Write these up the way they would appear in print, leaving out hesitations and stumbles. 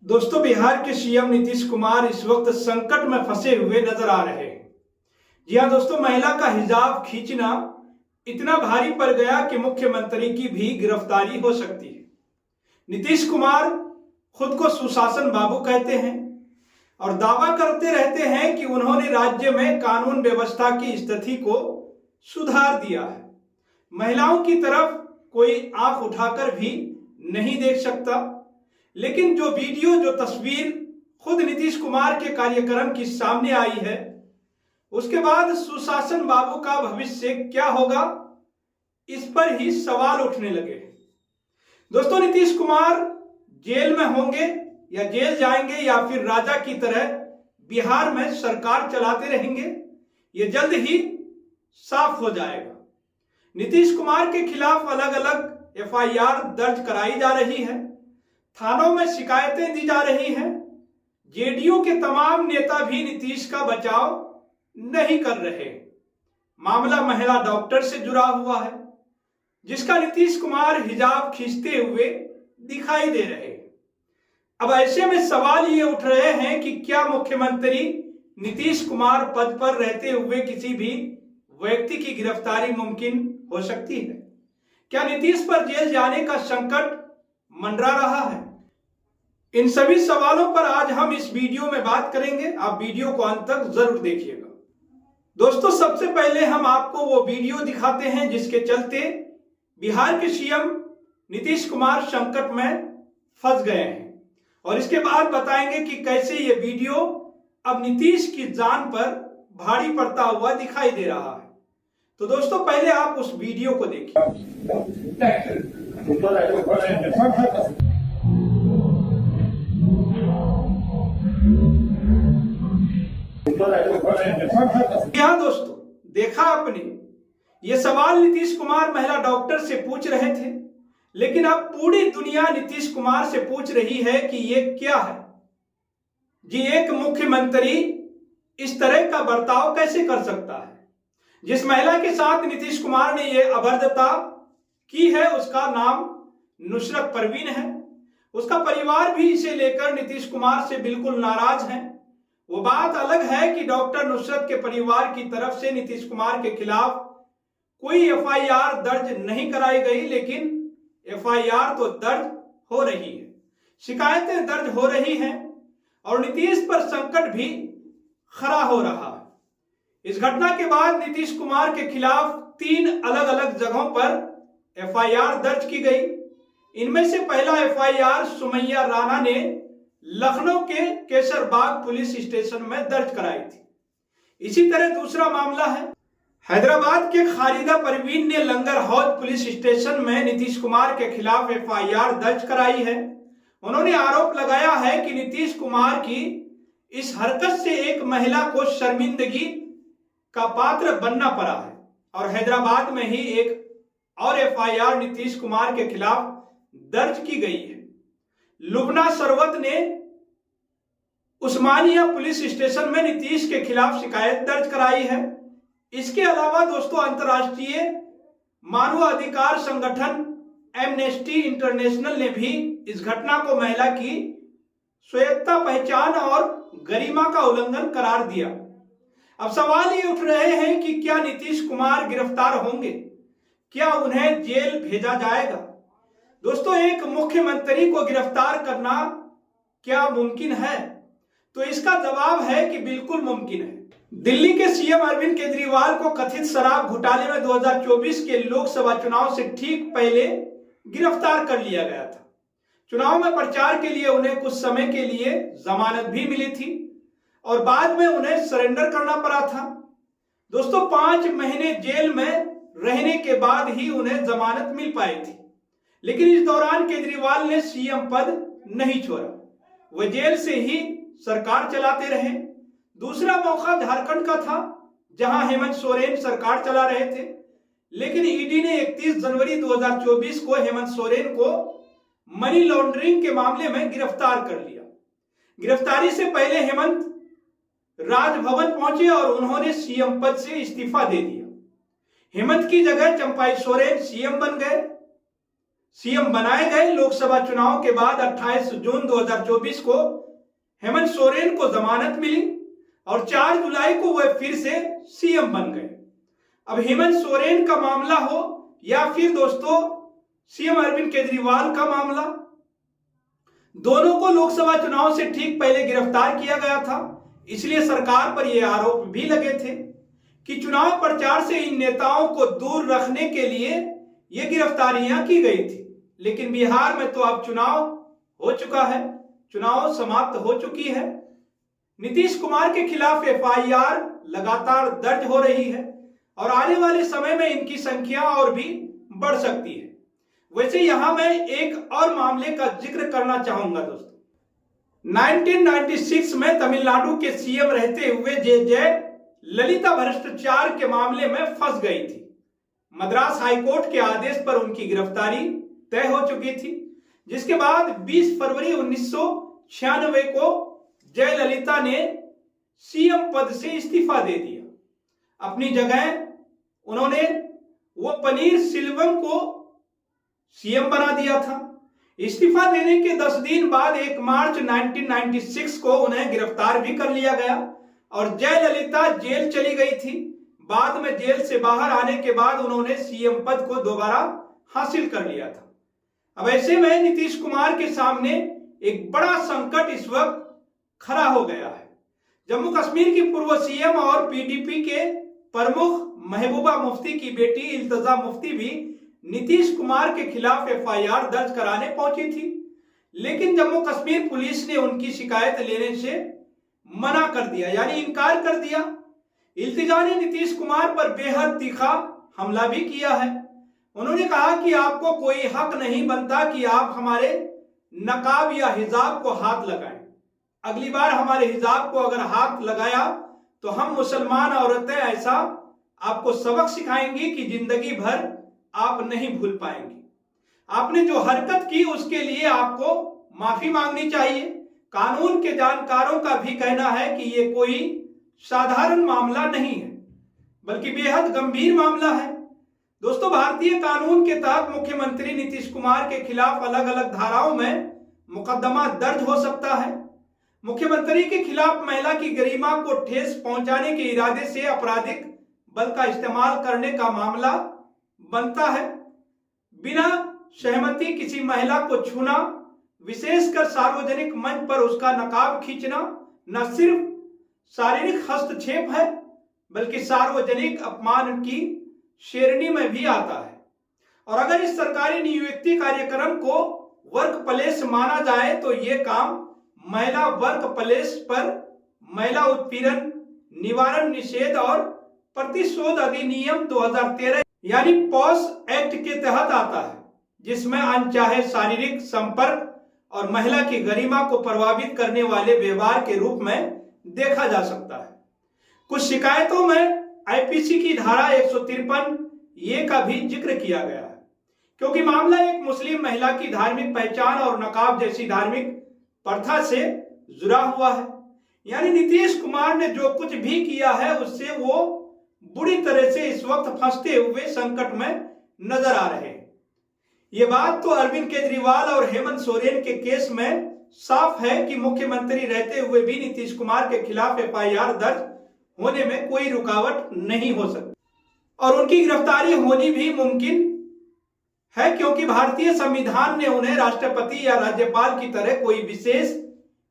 दोस्तों, बिहार के सीएम नीतीश कुमार इस वक्त संकट में फंसे हुए नजर आ रहे हैं। जी हाँ दोस्तों, महिला का हिजाब खींचना इतना भारी पड़ गया कि मुख्यमंत्री की भी गिरफ्तारी हो सकती है। नीतीश कुमार खुद को सुशासन बाबू कहते हैं और दावा करते रहते हैं कि उन्होंने राज्य में कानून व्यवस्था की स्थिति को सुधार दिया है। महिलाओं की तरफ कोई आंख उठाकर भी नहीं देख सकता। लेकिन जो वीडियो, जो तस्वीर खुद नीतीश कुमार के कार्यक्रम की सामने आई है, उसके बाद सुशासन बाबू का भविष्य क्या होगा, इस पर ही सवाल उठने लगे हैं। दोस्तों, नीतीश कुमार जेल में होंगे या जेल जाएंगे या फिर राजा की तरह बिहार में सरकार चलाते रहेंगे, ये जल्द ही साफ हो जाएगा। नीतीश कुमार के खिलाफ अलग अलग एफआईआर दर्ज कराई जा रही है, थानों में शिकायतें दी जा रही हैं। जेडीयू के तमाम नेता भी नीतीश का बचाव नहीं कर रहे। मामला महिला डॉक्टर से जुड़ा हुआ है, जिसका नीतीश कुमार हिजाब खींचते हुए दिखाई दे रहे हैं। अब ऐसे में सवाल ये उठ रहे हैं कि क्या मुख्यमंत्री नीतीश कुमार पद पर रहते हुए किसी भी व्यक्ति की गिरफ्तारी मुमकिन हो सकती है? क्या नीतीश पर जेल जाने का संकट मंडरा रहा है? इन सभी सवालों पर आज हम इस वीडियो में बात करेंगे। आप वीडियो को अंत तक जरूर देखिएगा। दोस्तों, सबसे पहले हम आपको वो वीडियो दिखाते हैं जिसके चलते बिहार के सीएम नीतीश कुमार संकट में फंस गए हैं, और इसके बाद बताएंगे कि कैसे ये वीडियो अब नीतीश की जान पर भारी पड़ता हुआ दिखाई दे रहा है। तो दोस्तों, पहले आप उस वीडियो को देखिए। क्या दोस्तों, देखा आपने, ये सवाल नीतीश कुमार महिला डॉक्टर से पूछ रहे थे, लेकिन अब पूरी दुनिया नीतीश कुमार से पूछ रही है कि ये क्या है जी। एक मुख्यमंत्री इस तरह का बर्ताव कैसे कर सकता है? जिस महिला के साथ नीतीश कुमार ने ये अभद्रता की है, उसका नाम नुसरत परवीन है। उसका परिवार भी इसे लेकर नीतीश कुमार से बिल्कुल नाराज है। वो बात अलग है कि डॉक्टर नुसरत के परिवार की तरफ से नीतीश कुमार के खिलाफ कोई एफआईआर दर्ज नहीं कराई गई, लेकिन एफआईआर तो दर्ज हो रही है, शिकायतें दर्ज हो रही हैं और नीतीश पर संकट भी खड़ा हो रहा है। इस घटना के बाद नीतीश कुमार के खिलाफ 3 अलग अलग जगहों पर एफआईआर दर्ज की गई। इनमें से पहला एफआईआर सुमैया राणा ने लखनऊ के केसरबाग पुलिस स्टेशन में दर्ज कराई थी। इसी तरह दूसरा मामला है हैदराबाद के खालिदा परवीन ने लंगर हौज पुलिस स्टेशन में नीतीश कुमार के खिलाफ एफआईआर दर्ज कराई है। उन्होंने आरोप लगाया है कि नीतीश कुमार की इस हरकत से एक महिला को शर्मिंदगी का पात्र बनना पड़ा है। और हैदराबाद में ही एक और एफआईआर नीतीश कुमार के खिलाफ दर्ज की गई है। लुबना सरवत ने उस्मानिया पुलिस स्टेशन में नीतीश के खिलाफ शिकायत दर्ज कराई है। इसके अलावा दोस्तों, अंतर्राष्ट्रीय मानवाधिकार संगठन एमनेस्टी इंटरनेशनल ने भी इस घटना को महिला की स्वायत्ता, पहचान और गरिमा का उल्लंघन करार दिया। अब सवाल ये उठ रहे हैं कि क्या नीतीश कुमार गिरफ्तार होंगे? क्या उन्हें जेल भेजा जाएगा? दोस्तों, एक मुख्यमंत्री को गिरफ्तार करना क्या मुमकिन है? तो इसका जवाब है कि बिल्कुल मुमकिन है। दिल्ली के सीएम अरविंद केजरीवाल को कथित शराब घोटाले में 2024 के लोकसभा चुनाव से ठीक पहले गिरफ्तार कर लिया गया था। चुनाव में प्रचार के लिए उन्हें कुछ समय के लिए जमानत भी मिली थी और बाद में उन्हें सरेंडर करना पड़ा था। दोस्तों, 5 महीने जेल में रहने के बाद ही उन्हें जमानत मिल पाई थी, लेकिन इस दौरान केजरीवाल ने सीएम पद नहीं छोड़ा। वह जेल से ही सरकार चलाते रहे। दूसरा मौका झारखंड का था, जहां हेमंत सोरेन सरकार चला रहे थे, लेकिन ईडी ने 31 जनवरी 2024 को हेमंत सोरेन को मनी लॉन्ड्रिंग के मामले में गिरफ्तार कर लिया। गिरफ्तारी से पहले हेमंत राजभवन पहुंचे और उन्होंने सीएम पद से इस्तीफा दे दिया। हेमंत की जगह चंपाई सोरेन सीएम बन गए। सीएम बनाए गए। लोकसभा चुनाव के बाद 28 जून 2024 को हेमंत सोरेन को जमानत मिली और 4 जुलाई को वह फिर से सीएम बन गए। अब हेमंत सोरेन का मामला हो या फिर दोस्तों सीएम अरविंद केजरीवाल का मामला, दोनों को लोकसभा चुनाव से ठीक पहले गिरफ्तार किया गया था। इसलिए सरकार पर यह आरोप भी लगे थे कि चुनाव प्रचार से इन नेताओं को दूर रखने के लिए ये गिरफ्तारियां की गई थी। लेकिन बिहार में तो अब चुनाव हो चुका है, चुनाव समाप्त हो चुकी है। नीतीश कुमार के खिलाफ एफआईआर लगातार दर्ज हो रही है और आने वाले समय में इनकी संख्या और भी बढ़ सकती है। वैसे यहां मैं एक और मामले का जिक्र करना चाहूंगा दोस्तों। 1996 में तमिलनाडु के सीएम रहते हुए जय ललिता भ्रष्टाचार के मामले में फंस गई थी। मद्रास हाईकोर्ट के आदेश पर उनकी गिरफ्तारी तय हो चुकी थी, जिसके बाद 20 फरवरी 1996 को जयललिता ने सीएम पद से इस्तीफा दे दिया। अपनी जगह उन्होंने वो पनीर सिल्वम को सीएम बना दिया था। इस्तीफा देने के 10 दिन बाद 1 मार्च 1996 को उन्हें गिरफ्तार भी कर लिया गया और जयललिता जेल चली गई थी। बाद में जेल से बाहर आने के बाद उन्होंने सीएम पद को दोबारा हासिल कर लिया था। अब ऐसे में नीतीश कुमार के सामने एक बड़ा संकट इस वक्त खड़ा हो गया है। जम्मू कश्मीर की पूर्व सीएम और पीडीपी के प्रमुख महबूबा मुफ्ती की बेटी इल्तिजा मुफ्ती भी नीतीश कुमार के खिलाफ एफआईआर दर्ज कराने पहुंची थी, लेकिन जम्मू कश्मीर पुलिस ने उनकी शिकायत लेने से मना कर दिया, यानी इनकार कर दिया। इल्तिजा ने नीतीश कुमार पर बेहद तीखा हमला भी किया है। उन्होंने कहा कि आपको कोई हक नहीं बनता कि आप हमारे नकाब या हिजाब को हाथ लगाएं। अगली बार हमारे हिजाब को अगर हाथ लगाया तो हम मुसलमान औरतें ऐसा आपको सबक सिखाएंगी कि जिंदगी भर आप नहीं भूल पाएंगे। आपने जो हरकत की उसके लिए आपको माफी मांगनी चाहिए। कानून के जानकारों का भी कहना है कि ये कोई साधारण मामला नहीं है, बल्कि बेहद गंभीर मामला है। दोस्तों, भारतीय कानून के तहत मुख्यमंत्री नीतीश कुमार के खिलाफ अलग अलग धाराओं में मुकदमा दर्ज हो सकता है। मुख्यमंत्री के खिलाफ महिला की गरिमा को ठेस पहुंचाने के इरादे से आपराधिक बल का इस्तेमाल करने का मामला बनता है। बिना सहमति किसी महिला को छूना, विशेषकर सार्वजनिक मंच पर उसका नकाब खींचना, न सिर्फ शारीरिक हस्तक्षेप है बल्कि सार्वजनिक अपमान की श्रेणी में भी आता है। और अगर इस सरकारी नियुक्ति कार्यक्रम को वर्क प्लेस माना जाए तो ये काम महिला वर्क प्लेस पर महिला उत्पीड़न निवारण निषेध और प्रतिशोध अधिनियम 2013 यानी पॉस एक्ट के तहत आता है, जिसमें अनचाहे शारीरिक संपर्क और महिला की गरिमा को प्रभावित करने वाले व्यवहार के रूप में देखा जा सकता है। कुछ शिकायतों में आईपीसी की धारा 153 ये का भी जिक्र किया गया है, क्योंकि मामला एक मुस्लिम महिला की धार्मिक पहचान और नकाब जैसी धार्मिक प्रथा से जुड़ा हुआ है। यानी नीतीश कुमार ने जो कुछ भी किया है उससे वो बुरी तरह से इस वक्त फंसते हुए संकट में नजर आ रहे हैं। ये बात तो अरविंद केजरीवाल और हेमंत सोरेन के केस में साफ है कि मुख्यमंत्री रहते हुए भी नीतीश कुमार के खिलाफ एफआईआर दर्ज होने में कोई रुकावट नहीं हो सकती और उनकी गिरफ्तारी होनी भी मुमकिन है, क्योंकि भारतीय संविधान ने उन्हें राष्ट्रपति या राज्यपाल की तरह कोई विशेष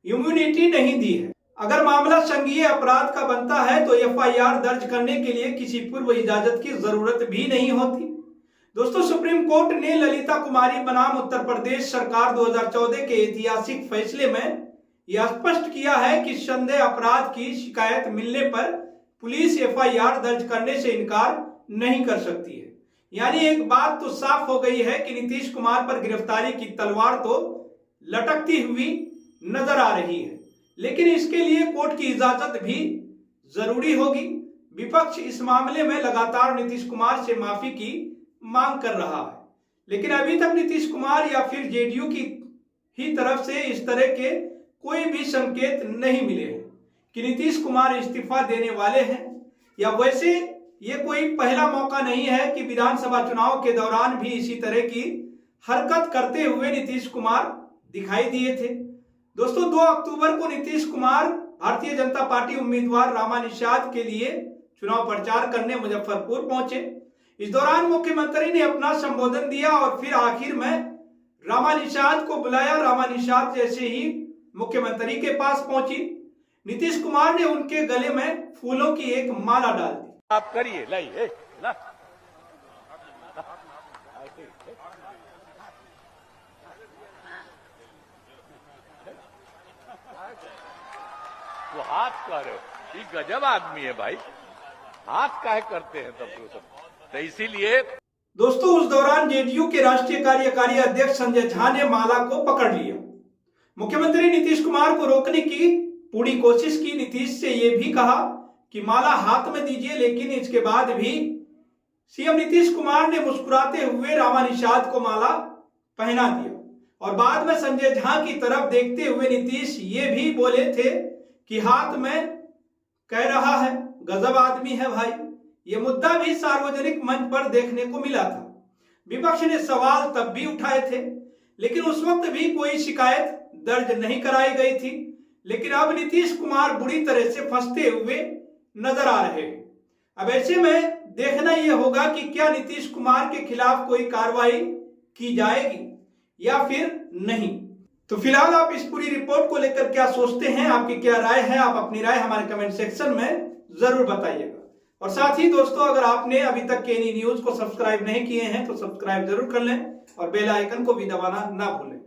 इम्यूनिटी नहीं दी है। अगर मामला संज्ञेय अपराध का बनता है तो एफआईआर दर्ज करने के लिए किसी पूर्व इजाजत की जरूरत भी नहीं होती। दोस्तों, सुप्रीम कोर्ट ने ललिता कुमारी बनाम उत्तर प्रदेश सरकार 2014 के ऐतिहासिक फैसले में यह स्पष्ट किया है कि संदेह अपराध की शिकायत मिलने पर पुलिस एफआईआर दर्ज करने से इनकार नहीं कर सकती है। यानी एक बात तो साफ हो गई है कि नीतीश कुमार पर गिरफ्तारी की तलवार तो लटकती हुई नजर आ रही है, लेकिन इसके लिए कोर्ट की इजाजत भी जरूरी होगी। विपक्ष इस मामले में लगातार नीतीश कुमार से माफी की मांग कर रहा है, लेकिन अभी तक नीतीश कुमार या फिर जेडीयू की ही तरफ से इस तरह के कोई भी संकेत नहीं मिले हैं कि नीतीश कुमार इस्तीफा देने वाले हैं। या वैसे ये कोई पहला मौका नहीं है कि विधानसभा चुनाव के दौरान भी इसी तरह की हरकत करते हुए नीतीश कुमार दिखाई दिए थे। दोस्तों 2 अक्टूबर को नीतीश कुमार भारतीय जनता पार्टी उम्मीदवार रामा निषाद के लिए चुनाव प्रचार करने मुजफ्फरपुर पहुंचे। इस दौरान मुख्यमंत्री ने अपना संबोधन दिया और फिर आखिर में रामा निषाद को बुलाया। रामा निषाद जैसे ही मुख्यमंत्री के पास पहुंची, नीतीश कुमार ने उनके गले में फूलों की एक माला डाल दी। आप करिए, लाइए ला। वो हाथ कर रहे हो, ये गजब आदमी है भाई, हाथ काहे करते हैं सब। तो इसीलिए दोस्तों उस दौरान जेडीयू के राष्ट्रीय कार्यकारी अध्यक्ष संजय झा ने माला को पकड़ लिया। मुख्यमंत्री नीतीश कुमार को रोकने की पूरी कोशिश की। नीतीश से यह भी कहा कि माला हाथ में दीजिए, लेकिन इसके बाद भी सीएम नीतीश कुमार ने मुस्कुराते हुए रामा निषाद को माला पहना दिया। और बाद में संजय झा की तरफ देखते हुए नीतीश ये भी बोले थे कि हाथ में कह रहा है, गजब आदमी है भाई। ये मुद्दा भी सार्वजनिक मंच पर देखने को मिला था। विपक्ष ने सवाल तब भी उठाए थे, लेकिन उस वक्त भी कोई शिकायत दर्ज नहीं कराई गई थी। लेकिन अब नीतीश कुमार बुरी तरह से फंसते हुए नजर आ रहे हैं। अब ऐसे में देखना यह होगा कि क्या नीतीश कुमार के खिलाफ कोई कार्रवाई की जाएगी या फिर नहीं। तो फिलहाल आप इस पूरी रिपोर्ट को लेकर क्या सोचते हैं, आपकी क्या राय है? आप अपनी राय हमारे कमेंट सेक्शन में जरूर बताइएगा। और साथ ही दोस्तों, अगर आपने अभी तक केनी न्यूज को सब्सक्राइब नहीं किए हैं तो सब्सक्राइब जरूर कर लें और बेल आइकन को भी दबाना ना भूलें।